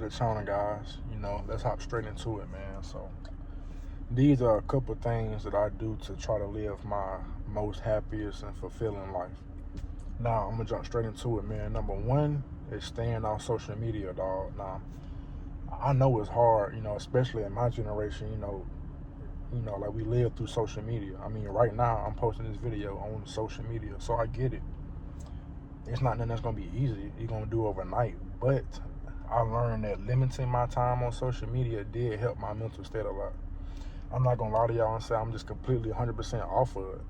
the channel, guys. Let's hop straight into it, man. So these are a couple things that I do to try to live my most happiest and fulfilling life. Now, I'm gonna jump straight into it, man. Number one is staying off social media, dog. Now, I know it's hard, especially in my generation, like we live through social media. I mean, right now I'm posting this video on social media, so I get it. It's not nothing that's gonna be easy. You're gonna do overnight, but I learned that limiting my time on social media did help my mental state a lot. I'm not gonna lie to y'all and say I'm just completely 100% off of it,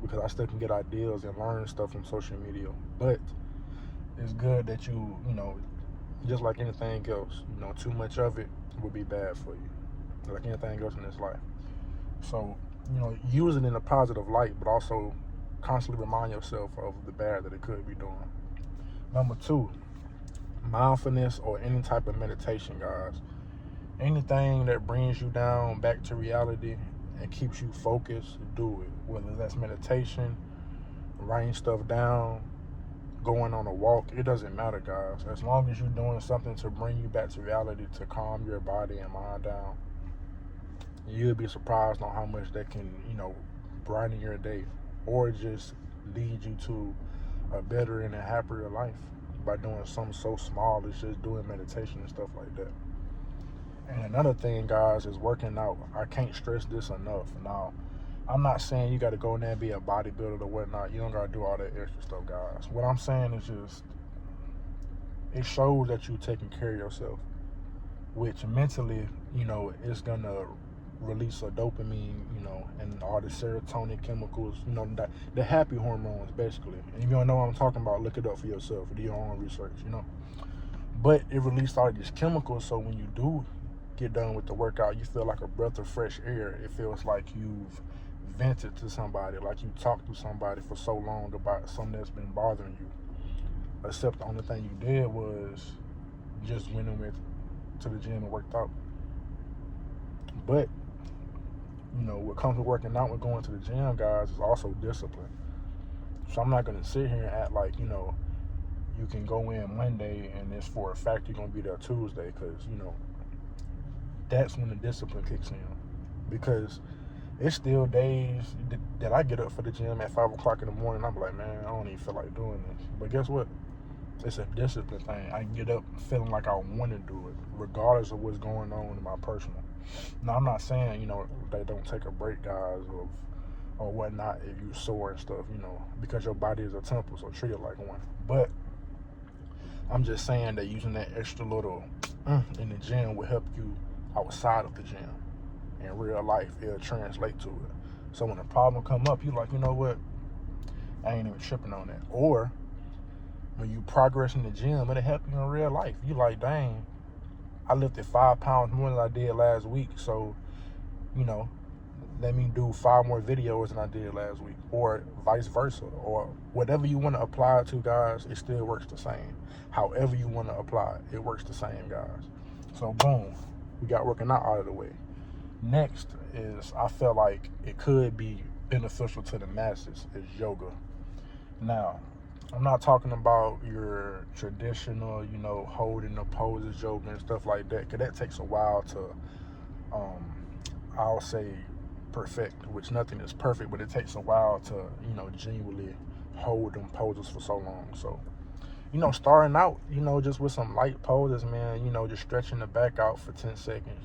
because I still can get ideas and learn stuff from social media. But it's good that just like anything else, too much of it would be bad for you, like anything else in this life. So, use it in a positive light, but also constantly remind yourself of the bad that it could be doing. Number two, mindfulness or any type of meditation, guys. Anything that brings you down back to reality and keeps you focused, do it. Whether that's meditation, writing stuff down, going on a walk, it doesn't matter, guys. As long as you're doing something to bring you back to reality, to calm your body and mind down, you'll be surprised on how much that can, brighten your day or just lead you to a better and a happier life by doing something so small as just doing meditation and stuff like that. And another thing, guys, is working out. I can't stress this enough. Now, I'm not saying you got to go in there and be a bodybuilder or whatnot. You don't got to do all that extra stuff, guys. What I'm saying is just, it shows that you're taking care of yourself, which mentally, it's going to release a dopamine, and all the serotonin chemicals, the happy hormones, basically. And if you don't know what I'm talking about, look it up for yourself, do your own research, But it released all these chemicals, so when you do get done with the workout, you feel like a breath of fresh air. It feels like you've vented to somebody, like you talked to somebody for so long about something that's been bothering you. Except the only thing you did was just went to the gym and worked out. But what comes with working out, with going to the gym, guys, is also discipline. So I'm not gonna sit here and act like you can go in Monday and it's for a fact you're gonna be there Tuesday, because that's when the discipline kicks in. Because it's still days that I get up for the gym at 5 o'clock in the morning. I'm like, man, I don't even feel like doing this. But guess what? It's a discipline thing. I can get up feeling like I want to do it, regardless of what's going on in my personal. Now, I'm not saying, they don't take a break, guys, or whatnot if you sore and stuff, because your body is a temple, so treat it like one. But I'm just saying that using that extra little in the gym will help you outside of the gym. In real life, it'll translate to it. So when a problem come up, you like, you know what? I ain't even tripping on that. Or when you progress in the gym, it'll help you in real life. You like, dang, I lifted 5 pounds more than I did last week. So, let me do 5 more videos than I did last week, or vice versa, or whatever you want to apply it to, guys. It still works the same. However you want to apply it, it works the same, guys. So boom, we got working out of the way. Next is, I feel like it could be beneficial to the masses, is yoga. Now, I'm not talking about your traditional, holding the poses yoga and stuff like that, because that takes a while to, I'll say, perfect, which nothing is perfect, but it takes a while to, genuinely hold them poses for so long. So, starting out, just with some light poses, man, just stretching the back out for 10 seconds,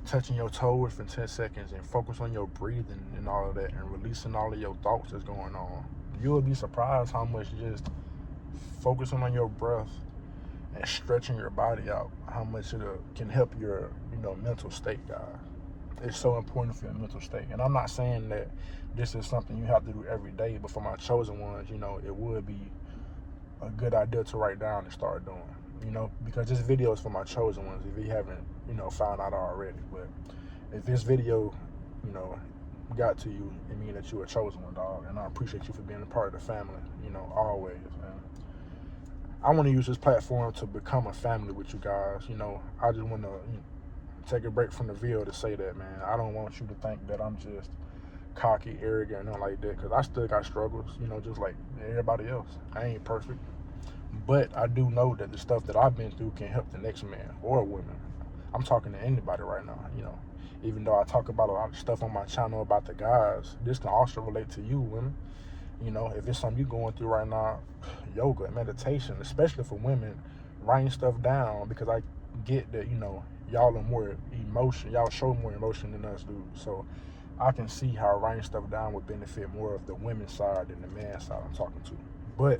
touching your toes for 10 seconds and focus on your breathing and all of that, and releasing all of your thoughts that's going on. You will be surprised how much just focusing on your breath and stretching your body out, how much it can help your, mental state, guys. It's so important for your mental state. And I'm not saying that this is something you have to do every day, but for my chosen ones, it would be a good idea to write down and start doing, because this video is for my chosen ones, if you haven't, found out already. But if this video, got to you, it means that you're a chosen one, dog. And I appreciate you for being a part of the family, always, man. I want to use this platform to become a family with you guys. I just want to take a break from the video to say that, man. I don't want you to think that I'm just cocky, arrogant, nothing like that, because I still got struggles, just like everybody else. I ain't perfect. But I do know that the stuff that I've been through can help the next man or woman. I'm talking to anybody right now, Even though I talk about a lot of stuff on my channel about the guys, this can also relate to you, women. If it's something you're going through right now, yoga and meditation, especially for women, writing stuff down, because I get that, y'all are more y'all show more emotion than us do. So I can see how writing stuff down would benefit more of the women's side than the man's side I'm talking to. But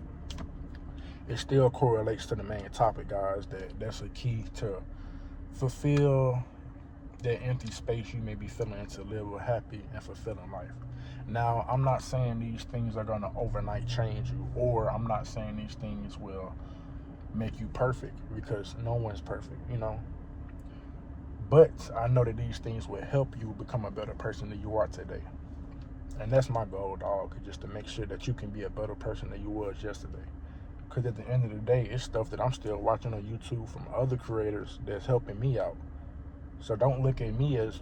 it still correlates to the main topic, guys, that's a key to fulfill that empty space you may be feeling to live a happy and fulfilling life. Now, I'm not saying these things are going to overnight change you, or I'm not saying these things will make you perfect, because no one's perfect. But I know that these things will help you become a better person than you are today. And that's my goal, dog, just to make sure that you can be a better person than you was yesterday. Because at the end of the day, it's stuff that I'm still watching on YouTube from other creators that's helping me out. So don't look at me as,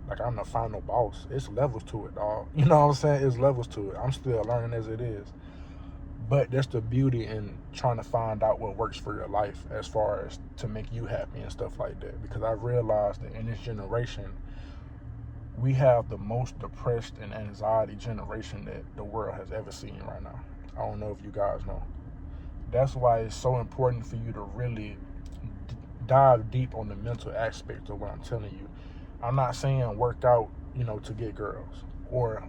like I'm the final boss. It's levels to it, dog. You know what I'm saying? It's levels to it. I'm still learning as it is. But that's the beauty in trying to find out what works for your life as far as to make you happy and stuff like that. Because I realized that in this generation, we have the most depressed and anxiety generation that the world has ever seen right now. I don't know if you guys know. That's why it's so important for you to really dive deep on the mental aspect of what I'm telling you. I'm not saying work out, to get girls, or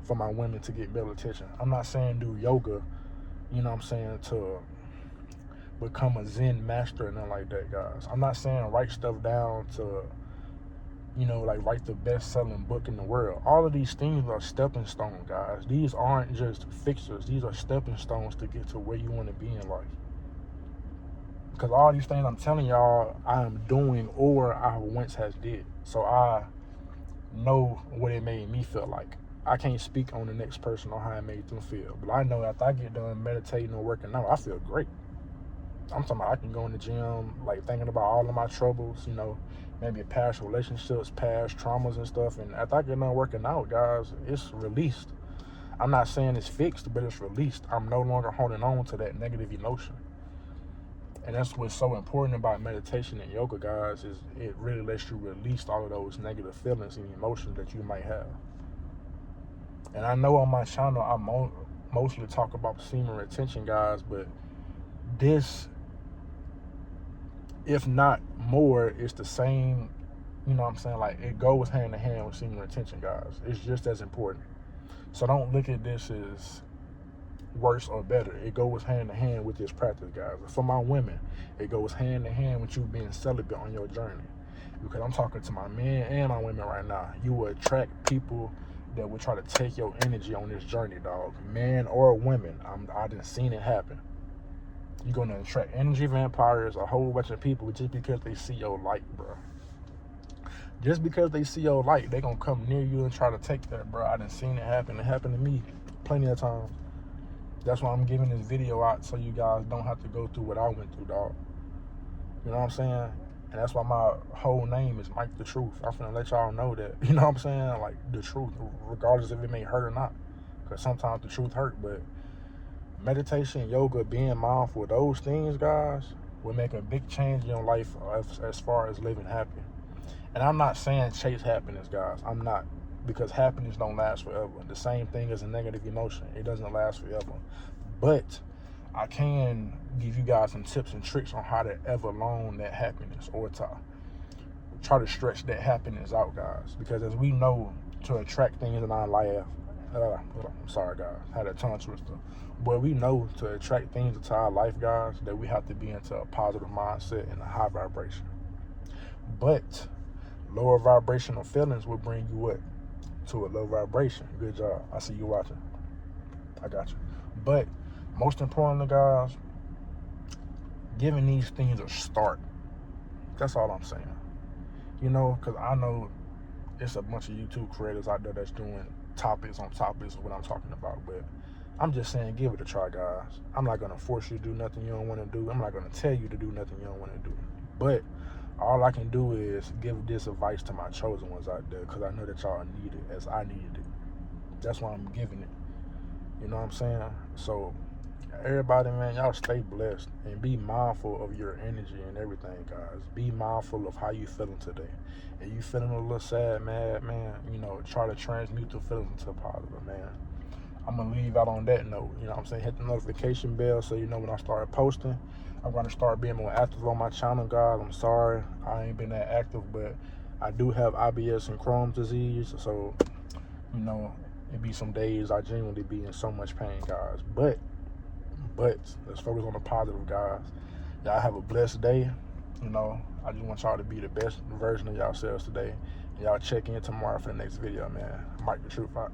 for my women to get male attention. I'm not saying do yoga, to become a Zen master and nothing like that, guys. I'm not saying write stuff down to, like write the best-selling book in the world. All of these things are stepping stones, guys. These aren't just fixers. These are stepping stones to get to where you want to be in life. Because all these things I'm telling y'all, I am doing or I once has did. So I know what it made me feel like. I can't speak on the next person or how it made them feel. But I know after I get done meditating or working out, I feel great. I'm talking about I can go in the gym, like thinking about all of my troubles, maybe past relationships, past traumas and stuff. And after I get done working out, guys, it's released. I'm not saying it's fixed, but it's released. I'm no longer holding on to that negative emotion. And that's what's so important about meditation and yoga, guys, is it really lets you release all of those negative feelings and emotions that you might have. And I know on my channel, I mostly talk about semen retention, guys, but this, if not more, it's the same, like it goes hand in hand with semen retention, guys. It's just as important. So don't look at this as worse or better. It goes hand in hand with this practice, guys. For my women, it goes hand in hand with you being celibate on your journey. Because I'm talking to my men and my women right now. You will attract people that will try to take your energy on this journey, dog. Men or women. I done seen it happen. You're going to attract energy vampires, a whole bunch of people, just because they see your light, bro. Just because they see your light, they going to come near you and try to take that, bro. I done seen it happen. It happened to me plenty of times. That's why I'm giving this video out, so you guys don't have to go through what I went through, dog. You know what I'm saying? And that's why my whole name is Mike the Truth. I'm finna let y'all know that, you know what I'm saying? Like, the truth, regardless if it may hurt or not. Because sometimes the truth hurt, but meditation, yoga, being mindful, those things, guys, will make a big change in your life as far as living happy. And I'm not saying chase happiness, guys. I'm not. Because happiness don't last forever. The same thing as a negative emotion. It doesn't last forever. But I can give you guys some tips and tricks on how to everlong that happiness, or to try to stretch that happiness out, guys. Because as we know, to attract things in our life, I'm sorry, guys, I had a tongue twister. But we know to attract things into our life, guys, that we have to be into a positive mindset and a high vibration. But lower vibrational feelings will bring you what? To a low vibration. Good job. I see you watching. I got you. But most importantly, guys, giving these things a start. That's all I'm saying. Because I know it's a bunch of YouTube creators out there that's doing topics on topics of what I'm talking about. But I'm just saying, give it a try, guys. I'm not going to force you to do nothing you don't want to do. I'm not going to tell you to do nothing you don't want to do. But all I can do is give this advice to my chosen ones out there, because I know that y'all need it as I needed it. That's why I'm giving it. You know what I'm saying? So everybody, man, y'all stay blessed and be mindful of your energy and everything, guys. Be mindful of how you feeling today. If you feeling a little sad, mad, man, you know, try to transmute the feelings into positive, man. I'm gonna leave out on that note. You know what I'm saying? Hit the notification bell so you know when I start posting. I'm gonna start being more active on my channel, guys. I'm sorry I ain't been that active, but I do have IBS and Crohn's disease, so you know, it be some days I genuinely be in so much pain, guys. But let's focus on the positive, guys. Y'all have a blessed day. You know, I just want y'all to be the best version of yourselves today. Y'all check in tomorrow for the next video, man. Mike the Truth out.